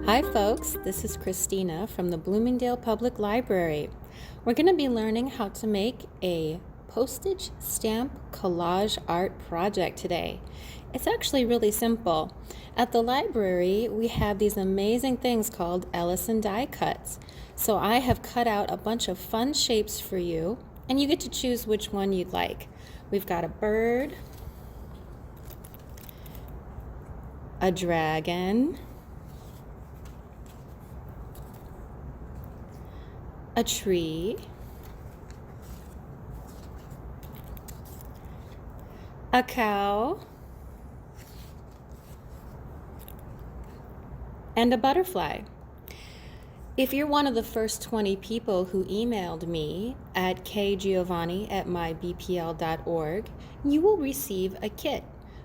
Hi folks, this is Christina from the Bloomingdale Public Library. We're going to be learning how to make a postage stamp collage art project today. It's actually really simple. At the library, we have these amazing things called Ellison die cuts. So I have cut out a bunch of fun shapes for you, and you get to choose which one you'd like. We've got a bird, a dragon, a tree, a cow, and a butterfly. If you're one of the first 20 people who emailed me at kgiovanni@mybpl.org, you will receive a kit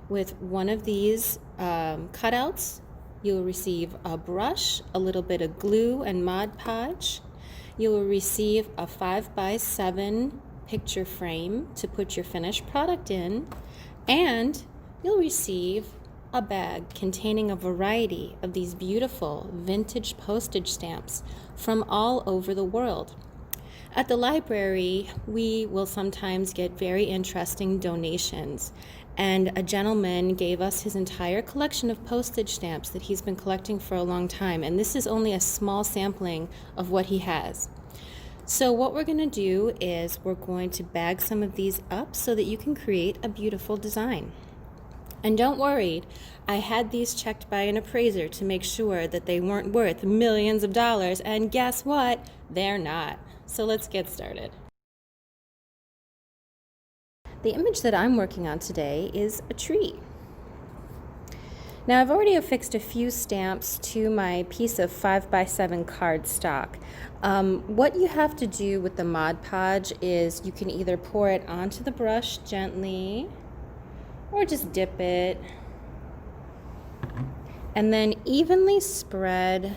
with one of these cutouts. You'll receive a brush, a little bit of glue and Mod Podge. You will receive a 5x7 picture frame to put your finished product in, and you'll receive a bag containing a variety of these beautiful vintage postage stamps from all over the world. At the library, we will sometimes get very interesting donations, and a gentleman gave us his entire collection of postage stamps that he's been collecting for a long time, and this is only a small sampling of what he has. So what we're going to do is we're going to bag some of these up so that you can create a beautiful design. And don't worry, I had these checked by an appraiser to make sure that they weren't worth millions of dollars, and guess what? They're not. So let's get started. The image that I'm working on today is a tree. Now I've already affixed a few stamps to my piece of 5x7 cardstock. What you have to do with the Mod Podge is you can either pour it onto the brush gently or just dip it and then evenly spread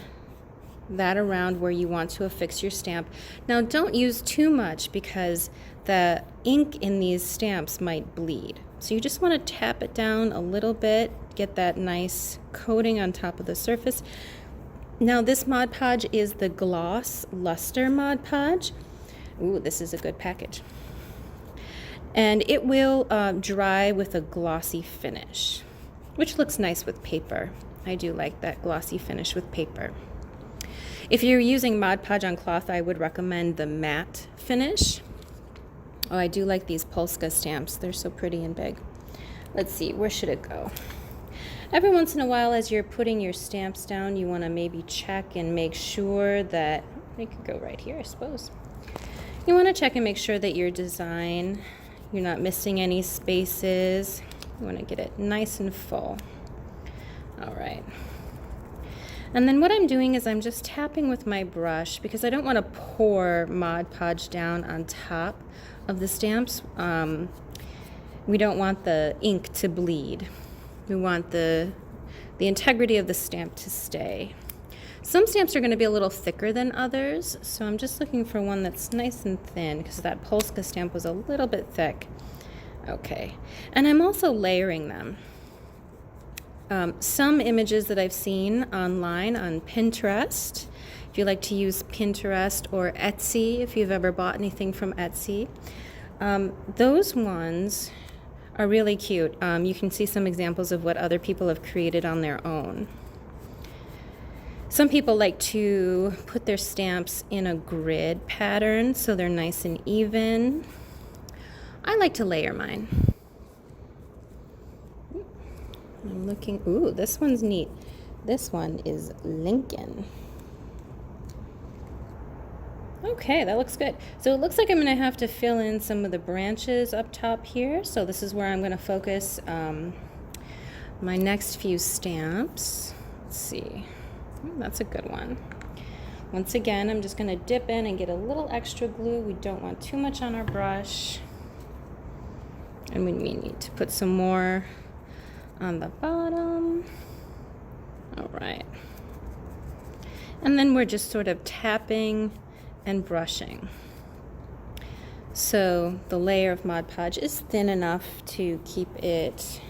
that around where you want to affix your stamp. Now don't use too much because the ink in these stamps might bleed. So you just want to tap it down a little bit, get that nice coating on top of the surface. Now this Mod Podge is the Gloss Luster Mod Podge. Ooh, this is a good package. And it will dry with a glossy finish, which looks nice with paper. I do like that glossy finish with paper. If you're using Mod Podge on cloth, I would recommend the matte finish. Oh, I do like these Polska stamps. They're so pretty and big. Let's see, where should it go? Every once in a while, as you're putting your stamps down, you want to maybe check and make sure that, it could go right here, I suppose. You want to check and make sure that your design, you're not missing any spaces. You want to get it nice and full. All right. And then what I'm doing is I'm just tapping with my brush because I don't want to pour Mod Podge down on top of the stamps. We don't want the ink to bleed. We want the integrity of the stamp to stay. Some stamps are going to be a little thicker than others, so I'm just looking for one that's nice and thin because that Polska stamp was a little bit thick. Okay, and I'm also layering them. Some images that I've seen online on Pinterest, if you like to use Pinterest, or Etsy, if you've ever bought anything from Etsy, those ones are really cute. You can see some examples of what other people have created on their own. Some people like to put their stamps in a grid pattern so they're nice and even. I like to layer mine. I'm looking, ooh, this one's neat. This one is Lincoln. Okay, that looks good. So it looks like I'm going to have to fill in some of the branches up top here. So this is where I'm going to focus my next few stamps. Let's see. That's a good one. Once again, I'm just going to dip in and get a little extra glue. We don't want too much on our brush. And we may need to put some more on the bottom. All right. And then we're just sort of tapping and brushing. So the layer of Mod Podge is thin enough to keep it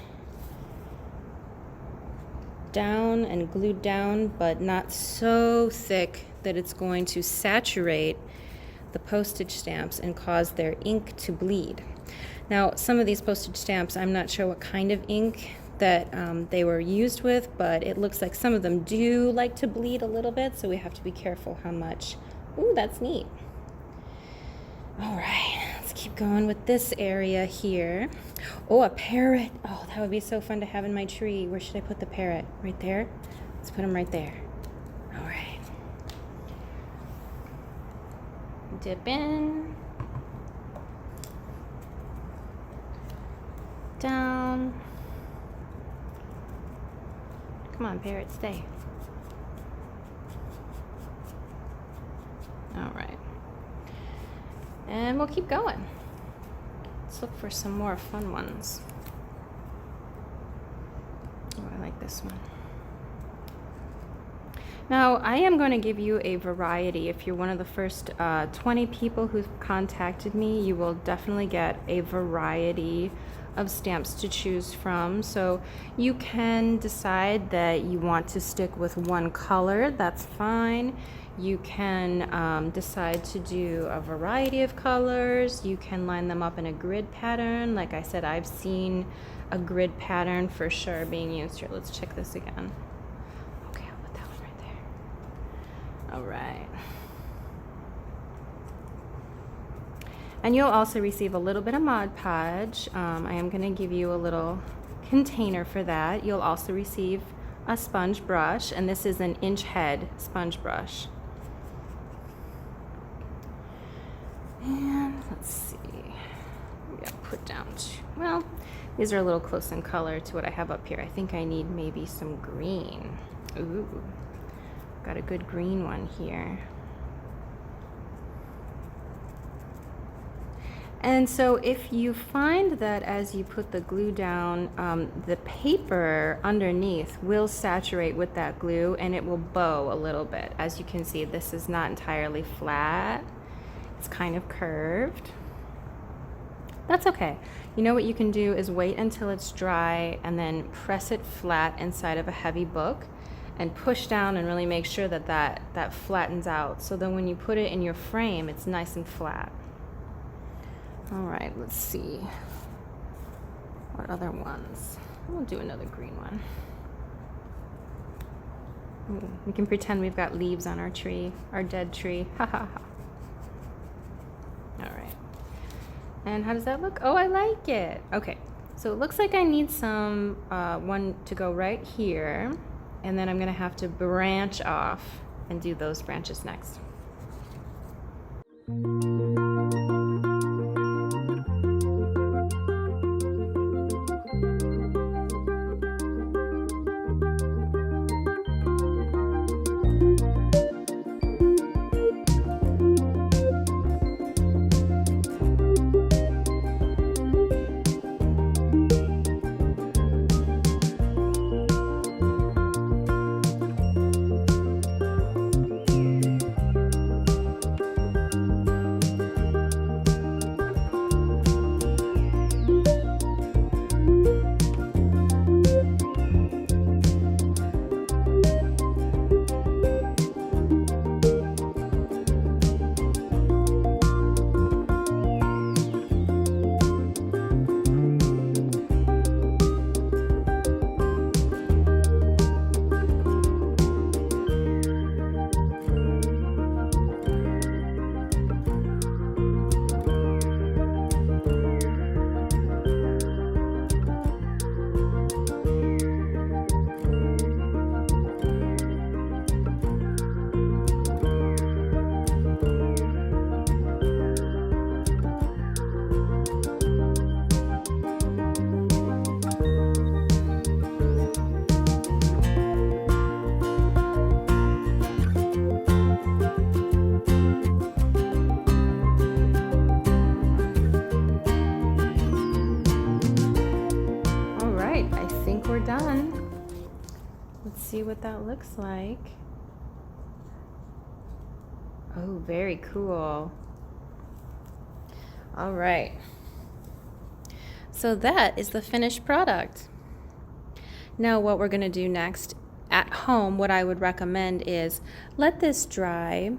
down and glued down, but not so thick that it's going to saturate the postage stamps and cause their ink to bleed. Now, some of these postage stamps, I'm not sure what kind of ink that they were used with, but it looks like some of them do like to bleed a little bit, so we have to be careful how much. Ooh, that's neat. All right, let's keep going with this area here. Oh, a parrot. Oh, that would be so fun to have in my tree. Where should I put the parrot? Right there? Let's put him right there. All right. Dip in. Down. Come on, parrot, stay. All right. And we'll keep going. Let's look for some more fun ones. Oh, I like this one. Now, I am going to give you a variety. If you're one of the first 20 people who've contacted me, you will definitely get a variety of stamps to choose from. So you can decide that you want to stick with one color, that's fine. You can decide to do a variety of colors. You can line them up in a grid pattern. Like I said, I've seen a grid pattern for sure being used here. Let's check this again. Okay, I'll put that one right there. All right. And you'll also receive a little bit of Mod Podge. I am going to give you a little container for that. You'll also receive a sponge brush, and this is an inch head sponge brush. And let's see, we gotta put down well, these are a little close in color to what I have up here. I think I need maybe some green. Ooh, got a good green one here. And so if you find that as you put the glue down, the paper underneath will saturate with that glue and it will bow a little bit. As you can see, this is not entirely flat. It's kind of curved. That's okay. You know what you can do is wait until it's dry and then press it flat inside of a heavy book and push down and really make sure that that flattens out. So then when you put it in your frame, it's nice and flat. All right, let's see. What other ones? We'll do another green one. Ooh, we can pretend we've got leaves on our tree, our dead tree. Ha ha ha. All right. And how does that look? Oh, I like it. Okay, so it looks like I need some one to go right here, and then I'm gonna have to branch off and do those branches next. Done. Let's see what that looks like. Oh, very cool. All right. So that is the finished product. Now what we're going to do next at home, what I would recommend is let this dry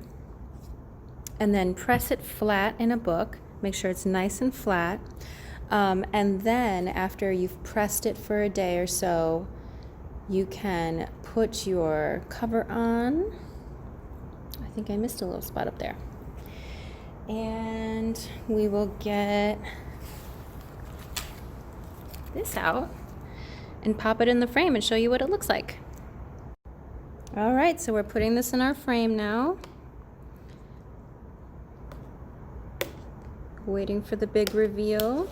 and then press it flat in a book. Make sure it's nice and flat. And then after you've pressed it for a day or so, you can put your cover on. I think I missed a little spot up there. And we will get this out and pop it in the frame and show you what it looks like. All right, so we're putting this in our frame now. Waiting for the big reveal.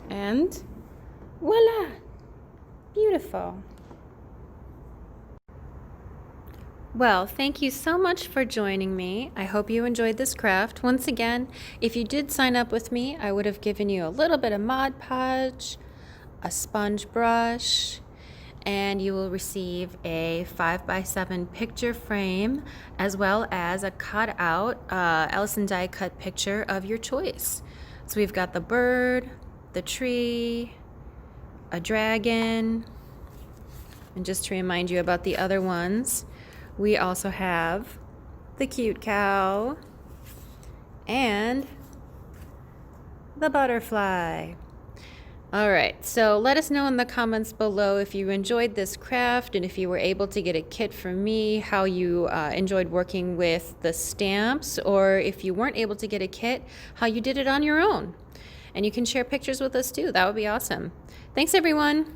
And voila! Beautiful. Well, thank you so much for joining me. I hope you enjoyed this craft. Once again, if you did sign up with me, I would have given you a little bit of Mod Podge, a sponge brush, and you will receive a 5x7 picture frame, as well as a cut out Ellison die cut picture of your choice. So we've got the bird, the tree, a dragon, and just to remind you about the other ones, we also have the cute cow and the butterfly. All right, so let us know in the comments below if you enjoyed this craft and if you were able to get a kit from me, how you enjoyed working with the stamps, or if you weren't able to get a kit, how you did it on your own. And you can share pictures with us too. That would be awesome. Thanks, everyone.